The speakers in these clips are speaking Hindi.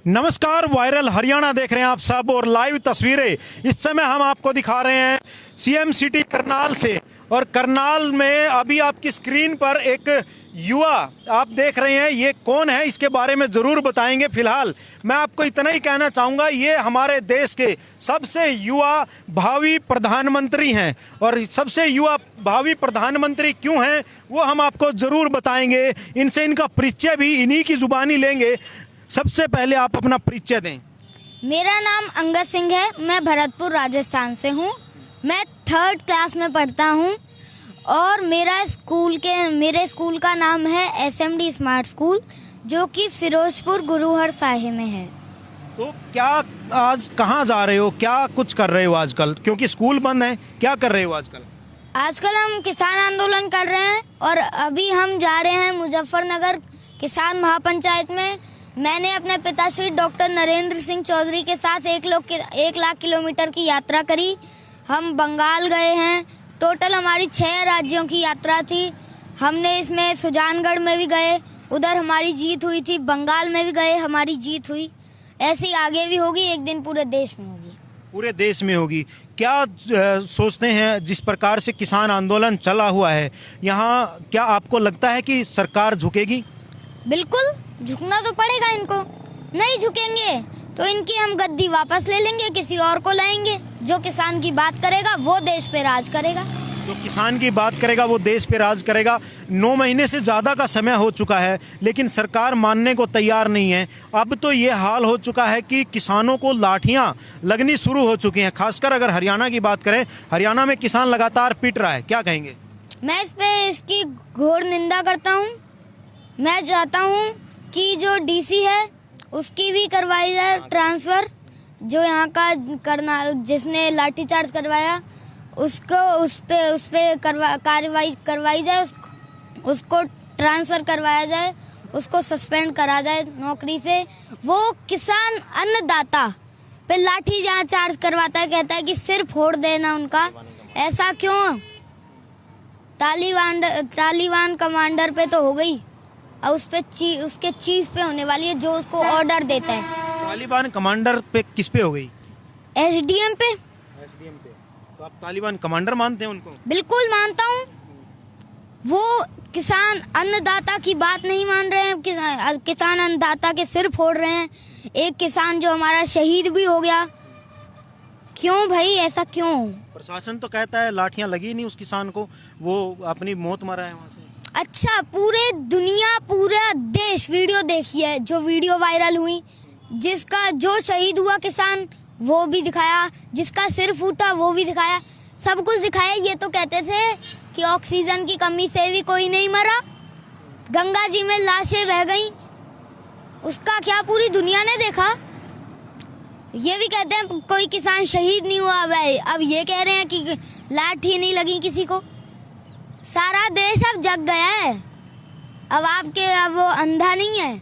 नमस्कार, वायरल हरियाणा देख रहे हैं आप सब और लाइव तस्वीरें इस समय हम आपको दिखा रहे हैं सीएम सिटी करनाल से। और करनाल में अभी आपकी स्क्रीन पर एक युवा आप देख रहे हैं, ये कौन है इसके बारे में ज़रूर बताएंगे। फिलहाल मैं आपको इतना ही कहना चाहूँगा, ये हमारे देश के सबसे युवा भावी प्रधानमंत्री हैं। और सबसे युवा भावी प्रधानमंत्री क्यों हैं वो हम आपको ज़रूर बताएंगे। इनसे इनका परिचय भी इन्हीं की ज़ुबानी लेंगे। सबसे पहले आप अपना परिचय दें। मेरा नाम अंगद सिंह है, मैं भरतपुर राजस्थान से हूँ। मैं 3rd क्लास में पढ़ता हूँ और मेरे स्कूल का नाम है SMD स्मार्ट स्कूल, जो कि फिरोजपुर गुरुहर साहिब में है। तो क्या आज कहाँ जा रहे हो, क्या कुछ कर रहे हो आजकल, क्योंकि स्कूल बंद है, क्या कर रहे हो आजकल? आजकल हम किसान आंदोलन कर रहे हैं और अभी हम जा रहे हैं मुजफ्फरनगर किसान महापंचायत में। मैंने अपने पिताश्री डॉक्टर नरेंद्र सिंह चौधरी के साथ 1 लाख किलोमीटर की यात्रा करी। हम बंगाल गए हैं। टोटल हमारी 6 राज्यों की यात्रा थी। हमने इसमें सुजानगढ़ में भी गए, उधर हमारी जीत हुई थी। बंगाल में भी गए, हमारी जीत हुई। ऐसी आगे भी होगी, एक दिन पूरे देश में होगी। पूरे देश में होगी। क्या सोचते हैं, जिस प्रकार से किसान आंदोलन चला हुआ है यहाँ, क्या आपको लगता है कि सरकार झुकेगी? बिल्कुल झुकना तो पड़ेगा इनको। नहीं झुकेंगे तो इनकी हम गद्दी वापस ले लेंगे, किसी और को लाएंगे। जो किसान की बात करेगा वो देश पे राज करेगा। जो किसान की बात करेगा वो देश पे राज करेगा। 9 महीने से ज़्यादा का समय हो चुका है, लेकिन सरकार मानने को तैयार नहीं है। अब तो ये हाल हो चुका है कि किसानों को लाठियां लगनी शुरू हो चुकी हैं। खासकर अगर हरियाणा की बात करें, हरियाणा में किसान लगातार पिट रहा है, क्या कहेंगे? मैं इसकी घोर निंदा करता हूँ। मैं चाहता हूँ कि जो DC है उसकी भी करवाई जाए ट्रांसफ़र। जो यहाँ का करनाल जिसने लाठीचार्ज करवाया उसको उस पे कार्रवाई करवाई जाए। उसको ट्रांसफ़र करवाया जाए, उसको सस्पेंड करा जाए नौकरी से। वो किसान अन्नदाता पे लाठी जहाँ चार्ज करवाता है, कहता है कि सिर फोड़ देना उनका। ऐसा क्यों? तालिबान कमांडर पे तो हो गई, और उसके चीफ पे होने वाली है, जो उसको ऑर्डर देता है। तालिबान कमांडर पे किस पे हो गई? SDM पे। तो आप तालिबान कमांडर मानते हैं उनको? बिल्कुल मानता हूँ। वो किसान अन्नदाता की बात नहीं मान रहे हैं, किसान अन्नदाता के सिर फोड़ रहे हैं। एक किसान जो हमारा शहीद भी हो गया। क्यों भाई, ऐसा क्यों? प्रशासन तो कहता है लाठियां लगी नहीं उस किसान को, वो अपनी मौत मरा है वहाँ से। अच्छा, पूरे दुनिया पूरा देश वीडियो देखी है, जो वीडियो वायरल हुई, जिसका जो शहीद हुआ किसान वो भी दिखाया, जिसका सिर फूटा वो भी दिखाया, सब कुछ दिखाया। ये तो कहते थे कि ऑक्सीजन की कमी से भी कोई नहीं मरा, गंगा जी में लाशें बह गई, उसका क्या पूरी दुनिया ने देखा। ये भी कहते हैं कोई किसान शहीद नहीं हुआ। अब ये कह रहे हैं कि लाठी नहीं लगी किसी को। सारा देश अब जग गया है। अब वो अंधा नहीं है।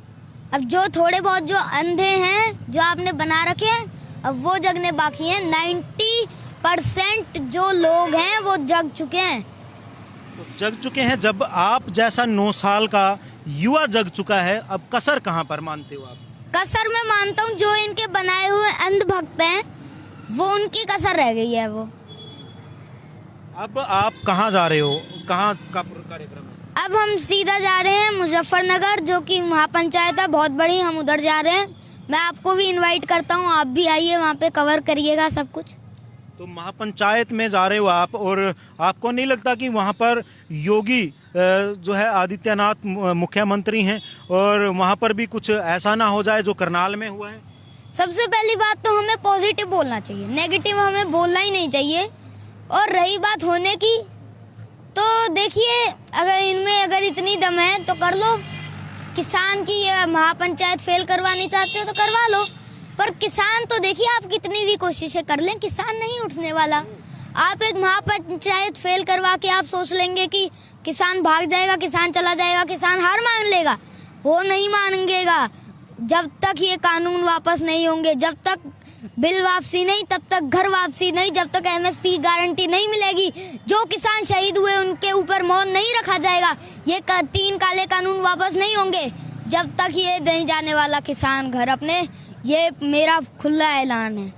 अब जो थोड़े बहुत जो अंधे हैं, जो आपने बना रखे हैं, अब वो जगने बाकी हैं। 90% जो लोग हैं वो जग चुके हैं। तो जग चुके हैं। जब आप जैसा 9 साल का युवा जग चुका है, अब कसर कहाँ पर मानते हो आप? कसर मैं मानता हूँ जो इनके बनाए हुए अंधभक्त हैं, वो उनकी कसर रह गई है वो। अब आप कहाँ जा रहे हो, कहाँ का कार्यक्रम है? अब हम सीधा जा रहे हैं मुजफ्फरनगर, जो कि महापंचायत है बहुत बड़ी, हम उधर जा रहे हैं। मैं आपको भी इनवाइट करता हूँ, आप भी आइए, वहाँ पे कवर करिएगा सब कुछ। तो महापंचायत में जा रहे हो आप, और आपको नहीं लगता कि वहाँ पर योगी जो है आदित्यनाथ मुख्यमंत्री हैं, और वहाँ पर भी कुछ ऐसा ना हो जाए जो करनाल में हुआ है? सबसे पहली बात तो हमें पॉजिटिव बोलना चाहिए, नेगेटिव हमें बोलना ही नहीं चाहिए। और रही बात होने की, तो देखिए, अगर इतनी दम है तो कर लो। किसान की ये महापंचायत फेल करवानी चाहते हो तो करवा लो, पर किसान तो देखिए, आप कितनी भी कोशिशें कर लें, किसान नहीं उठने वाला। आप एक महापंचायत फेल करवा के आप सोच लेंगे कि किसान भाग जाएगा, किसान चला जाएगा, किसान हार मान लेगा। वो नहीं मानेगा। जब तक ये कानून वापस नहीं होंगे, जब तक बिल वापसी नहीं, तब तक घर वापसी नहीं, जब तक MSP गारंटी नहीं मिलेगी, जो किसान शहीद हुए उनके ऊपर मौन नहीं रखा जाएगा, ये 3 काले कानून वापस नहीं होंगे, जब तक ये नहीं जाने वाला किसान घर अपने, ये मेरा खुला ऐलान है।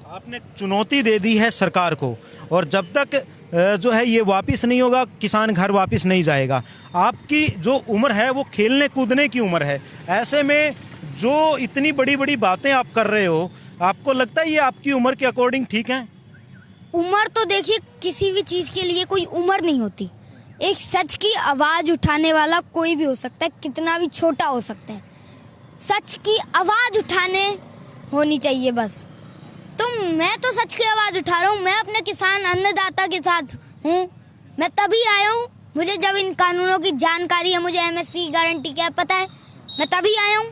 आपने चुनौती दे दी है सरकार को, और जब तक जो है ये वापस नहीं होगा, किसान घर वापस नहीं जाएगा। आपकी जो उम्र है वो खेलने कूदने की उम्र है। ऐसे में जो इतनी बड़ी बड़ी बातें आप कर रहे हो, आपको लगता है ये आपकी उम्र के अकॉर्डिंग ठीक है? उम्र तो देखिए, किसी भी चीज़ के लिए कोई उम्र नहीं होती। एक सच की आवाज़ उठाने वाला कोई भी हो सकता है, कितना भी छोटा हो सकता है। सच की आवाज़ उठाने होनी चाहिए बस। तो मैं तो सच की आवाज़ उठा रहा हूँ। मैं अपने किसान अन्नदाता के साथ हूँ। मैं तभी आया हूँ, मुझे जब इन कानूनों की जानकारी है, मुझे एमएसपी की गारंटी क्या पता है, मैं तभी आया हूँ।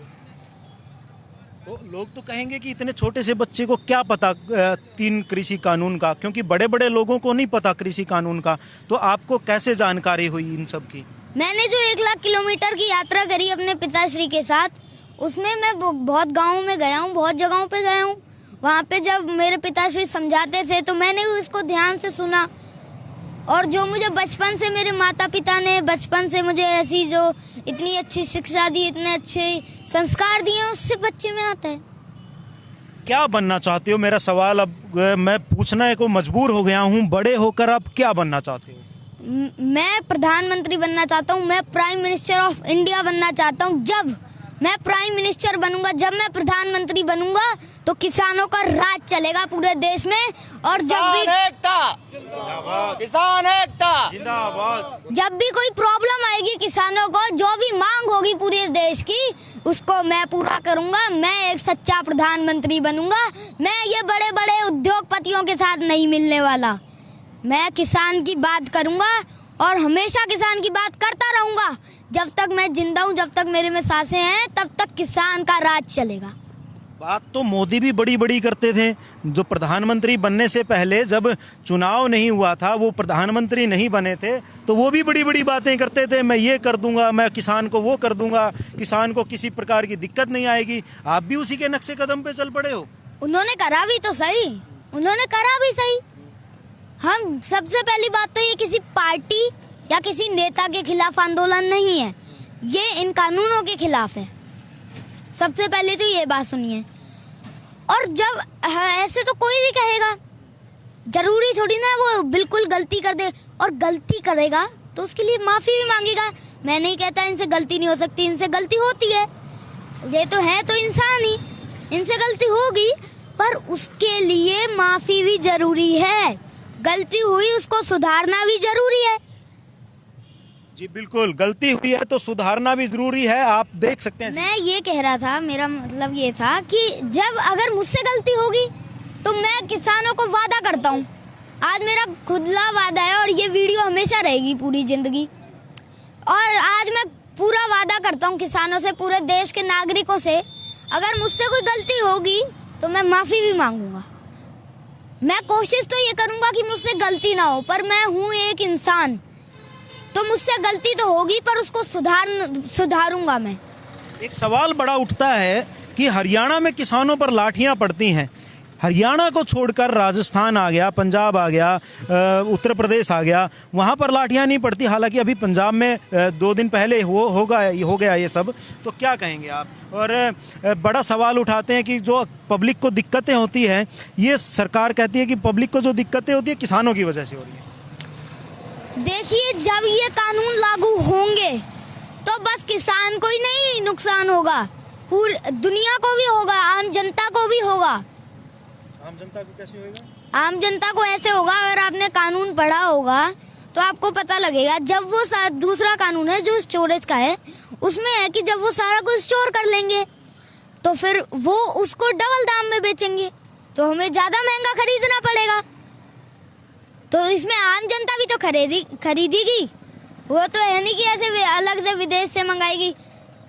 तो लोग तो कहेंगे कि इतने छोटे से बच्चे को क्या पता 3 कृषि कानून का, क्योंकि बड़े बड़े लोगों को नहीं पता कृषि कानून का। तो आपको कैसे जानकारी हुई इन सब की? मैंने जो 1 लाख किलोमीटर की यात्रा करी अपने पिताश्री के साथ, उसमें मैं बहुत गाँव में गया हूँ, बहुत जगहों पे गया हूँ। वहाँ पे जब मेरे पिताश्री समझाते थे तो मैंने उसको ध्यान से सुना, और जो मुझे बचपन से मेरे माता पिता ने बचपन से मुझे ऐसी जो इतनी अच्छी शिक्षा दी, इतने अच्छे संस्कार दिए, उससे बच्चे में आता है। क्या बनना चाहते हो? मेरा सवाल अब मैं पूछने को मजबूर हो गया हूँ। बड़े होकर आप क्या बनना चाहते हो? मैं प्रधानमंत्री बनना चाहता हूँ। मैं प्राइम मिनिस्टर ऑफ इंडिया बनना चाहता हूँ। जब मैं प्राइम मिनिस्टर बनूंगा, जब मैं प्रधानमंत्री बनूंगा, तो किसानों का राज चलेगा पूरे देश में। और किसान एकता जब भी कोई प्रॉब्लम आएगी किसानों को, जो भी मांग होगी पूरे देश की, उसको मैं पूरा करूंगा। मैं एक सच्चा प्रधानमंत्री बनूंगा। मैं ये बड़े बड़े उद्योगपतियों के साथ नहीं मिलने वाला। मैं किसान की बात करूंगा और हमेशा किसान की बात करता रहूंगा। जब तक मैं जिंदा हूँ, जब तक मेरे में सांसें हैं, तब तक किसान का राज चलेगा। बात तो मोदी भी बड़ी बड़ी करते थे। जो प्रधानमंत्री बनने से पहले जब चुनाव नहीं हुआ था, वो प्रधानमंत्री नहीं बने थे, तो वो भी बड़ी बड़ी बातें करते थे। मैं ये कर दूंगा, मैं किसान को वो कर दूंगा, किसान को किसी प्रकार की दिक्कत नहीं आएगी। आप भी उसी के नक्शे कदम पे चल पड़े हो। उन्होंने करा भी तो सही, उन्होंने करा भी सही। हम सबसे पहली बात तो ये किसी पार्टी या किसी नेता के खिलाफ आंदोलन नहीं है, ये इन कानूनों के खिलाफ है। सबसे पहले तो ये बात सुनिए। और जब ऐसे तो कोई भी कहेगा, जरूरी थोड़ी ना वो बिल्कुल गलती कर दे, और गलती करेगा तो उसके लिए माफ़ी भी मांगेगा। मैं नहीं कहता इनसे गलती नहीं हो सकती, इनसे गलती होती है, ये तो है तो इंसान ही, इनसे गलती होगी, पर उसके लिए माफ़ी भी जरूरी है। गलती हुई, उसको सुधारना भी जरूरी है। जी बिल्कुल, गलती हुई है तो सुधारना भी जरूरी है। आप देख सकते हैं। मैं ये कह रहा था, मेरा मतलब ये था कि जब अगर मुझसे गलती होगी तो मैं किसानों को वादा करता हूँ, आज मेरा खुदला वादा है और ये वीडियो हमेशा रहेगी पूरी जिंदगी, और आज मैं पूरा वादा करता हूँ किसानों से, पूरे देश के नागरिकों से, अगर मुझसे कोई गलती होगी तो मैं माफ़ी भी मांगूंगा। मैं कोशिश तो ये करूँगा कि मुझसे गलती ना हो, पर मैं हूँ एक इंसान, तो मुझसे गलती तो होगी, पर उसको सुधारूंगा मैं। एक सवाल बड़ा उठता है कि हरियाणा में किसानों पर लाठियां पड़ती हैं। हरियाणा को छोड़कर राजस्थान आ गया, पंजाब आ गया, उत्तर प्रदेश आ गया, वहाँ पर लाठियां नहीं पड़ती। हालांकि अभी पंजाब में 2 दिन पहले हो गया ये सब। तो क्या कहेंगे आप? और बड़ा सवाल उठाते हैं कि जो पब्लिक को दिक्कतें होती हैं, ये सरकार कहती है कि पब्लिक को जो दिक्कतें होती है किसानों की वजह से हो रही है। देखिए, जब ये कानून लागू होंगे तो बस किसान को ही नहीं नुकसान होगा, पूरी दुनिया को भी होगा, आम जनता को भी होगा। आम जनता को कैसे होगा? आम जनता को ऐसे होगा, अगर आपने कानून पढ़ा होगा तो आपको पता लगेगा। जब वो दूसरा कानून है जो स्टोरेज का है, उसमें है कि जब वो सारा कुछ स्टोर कर लेंगे तो फिर वो उसको डबल दाम में बेचेंगे, तो हमें ज़्यादा महंगा खरीदना पड़ेगा। तो इसमें आम जनता भी तो खरीदेगी, वो तो है नहीं कि ऐसे अलग से विदेश से मंगाएगी,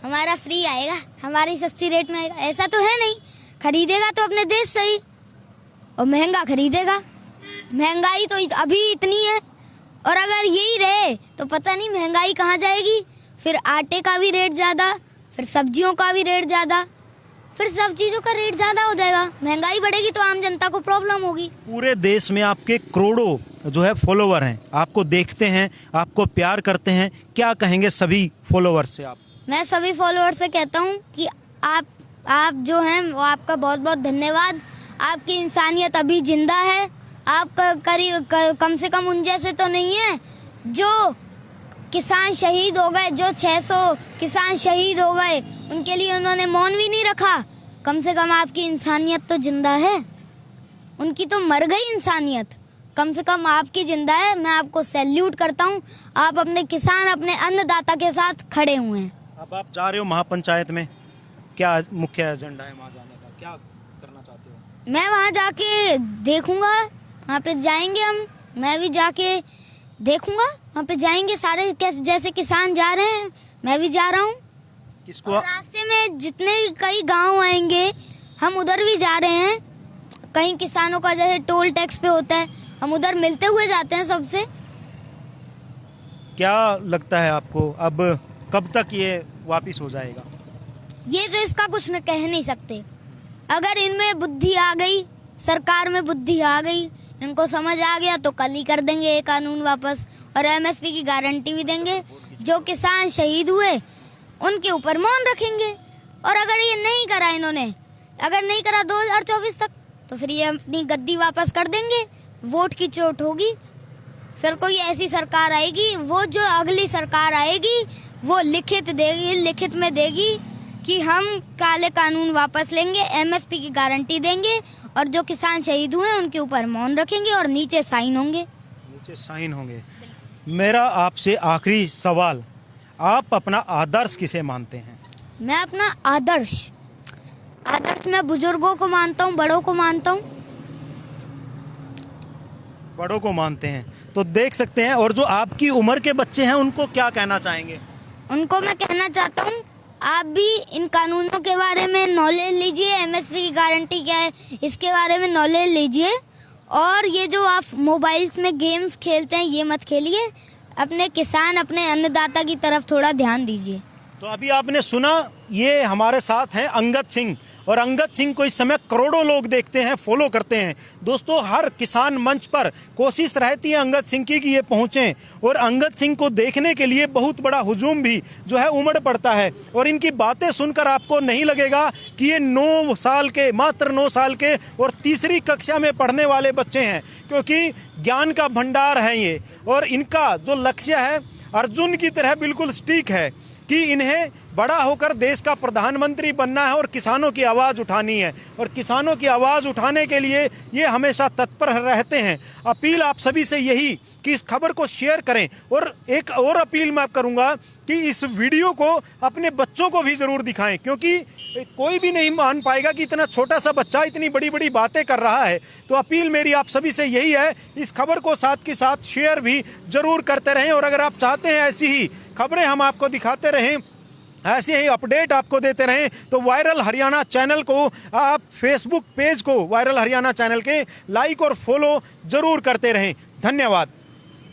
हमारा फ्री आएगा, हमारी सस्ती रेट में आएगा, ऐसा तो है नहीं। खरीदेगा तो अपने देश से ही, और महंगा खरीदेगा। महंगाई तो अभी इतनी है, और अगर यही रहे तो पता नहीं महंगाई कहाँ जाएगी। फिर आटे का भी रेट ज़्यादा, फिर सब्जियों का भी रेट ज़्यादा, फिर सब चीज़ों का रेट ज़्यादा हो जाएगा। महंगाई बढ़ेगी तो आम जनता को प्रॉब्लम होगी। पूरे देश में आपके करोड़ों जो है फॉलोवर हैं, आपको देखते हैं, आपको प्यार करते हैं। क्या कहेंगे सभी फॉलोवर से आप? मैं सभी फॉलोअर से कहता हूँ कि आप आप जो हैं वो आपका बहुत बहुत धन्यवाद। आपकी इंसानियत अभी जिंदा है। आप कम से कम उन जैसे तो नहीं है जो किसान शहीद हो गए, जो 600 किसान शहीद हो गए, उनके लिए उन्होंने मौन भी नहीं रखा। कम से कम आपकी इंसानियत तो जिंदा है। उनकी तो मर गई इंसानियत, कम से कम आपकी जिंदा है। मैं आपको सैल्यूट करता हूँ। आप अपने किसान, अपने अन्नदाता के साथ खड़े हुए हैं। अब आप जा रहे हो महापंचायत में, क्या मुख्य एजेंडा है वहाँ जाने का, क्या करना चाहते हो? मैं वहाँ जाके देखूंगा, वहाँ पे जाएंगे हम, मैं भी जाके देखूंगा। वहाँ पे जाएंगे सारे, जैसे किसान जा रहे हैं मैं भी जा रहा हूँ। किसको? रास्ते में जितने कई गांव आएंगे हम उधर भी जा रहे हैं। कहीं किसानों का जैसे टोल टैक्स पे होता है, हम उधर मिलते हुए जाते हैं सबसे। क्या लगता है आपको अब कब तक ये वापिस हो जाएगा? ये तो इसका कुछ न कह नहीं सकते। अगर इनमें बुद्धि आ गई, सरकार में बुद्धि आ गई, इनको समझ आ गया तो कल ही कर देंगे ये कानून वापस, और एमएसपी की गारंटी भी देंगे। जो किसान शहीद हुए उनके ऊपर मौन रखेंगे। और अगर ये नहीं करा इन्होंने, अगर नहीं करा 2024 तक, तो फिर ये अपनी गद्दी वापस कर देंगे। वोट की चोट होगी, फिर कोई ऐसी सरकार आएगी, वो जो अगली सरकार आएगी वो लिखित में देगी कि हम काले कानून वापस लेंगे, एमएसपी की गारंटी देंगे, और जो किसान शहीद हुए उनके ऊपर मौन रखेंगे और नीचे साइन होंगे। नीचे साइन होंगे। मेरा आपसे आखिरी सवाल, आप अपना आदर्श किसे मानते हैं? मैं अपना आदर्श मैं बुजुर्गों को मानता हूँ, बड़ों को मानता हूँ। बड़ों को मानते हैं, तो देख सकते हैं। और जो आपकी उम्र के बच्चे हैं उनको क्या कहना चाहेंगे? उनको मैं कहना चाहता हूँ, आप भी इन कानूनों के बारे में नॉलेज लीजिए। एमएसपी की गारंटी क्या है इसके बारे में नॉलेज लीजिए। और ये जो आप मोबाइल्स में गेम्स खेलते हैं ये मत खेलिए। अपने किसान, अपने अन्नदाता की तरफ थोड़ा ध्यान दीजिए। तो अभी आपने सुना, ये हमारे साथ हैं अंगद सिंह, और अंगद सिंह को इस समय करोड़ों लोग देखते हैं, फॉलो करते हैं। दोस्तों, हर किसान मंच पर कोशिश रहती है अंगद सिंह की कि ये पहुँचें, और अंगद सिंह को देखने के लिए बहुत बड़ा हुजूम भी जो है उमड़ पड़ता है। और इनकी बातें सुनकर आपको नहीं लगेगा कि ये 9 साल के, मात्र 9 साल के और तीसरी कक्षा में पढ़ने वाले बच्चे हैं, क्योंकि ज्ञान का भंडार है ये। और इनका जो लक्ष्य है अर्जुन की तरह बिल्कुल सटीक है कि इन्हें बड़ा होकर देश का प्रधानमंत्री बनना है और किसानों की आवाज़ उठानी है। और किसानों की आवाज़ उठाने के लिए ये हमेशा तत्पर रहते हैं। अपील आप सभी से यही कि इस खबर को शेयर करें। और एक और अपील मैं करूंगा कि इस वीडियो को अपने बच्चों को भी ज़रूर दिखाएं, क्योंकि कोई भी नहीं मान पाएगा कि इतना छोटा सा बच्चा इतनी बड़ी बड़ी बातें कर रहा है। तो अपील मेरी आप सभी से यही है, इस खबर को साथ के साथ शेयर भी ज़रूर करते रहें। और अगर आप चाहते हैं ऐसी ही खबरें हम आपको दिखाते रहें, ऐसे ही अपडेट आपको देते रहें, तो वायरल हरियाणा चैनल को, आप फेसबुक पेज को वायरल हरियाणा चैनल के लाइक और फॉलो ज़रूर करते रहें। धन्यवाद।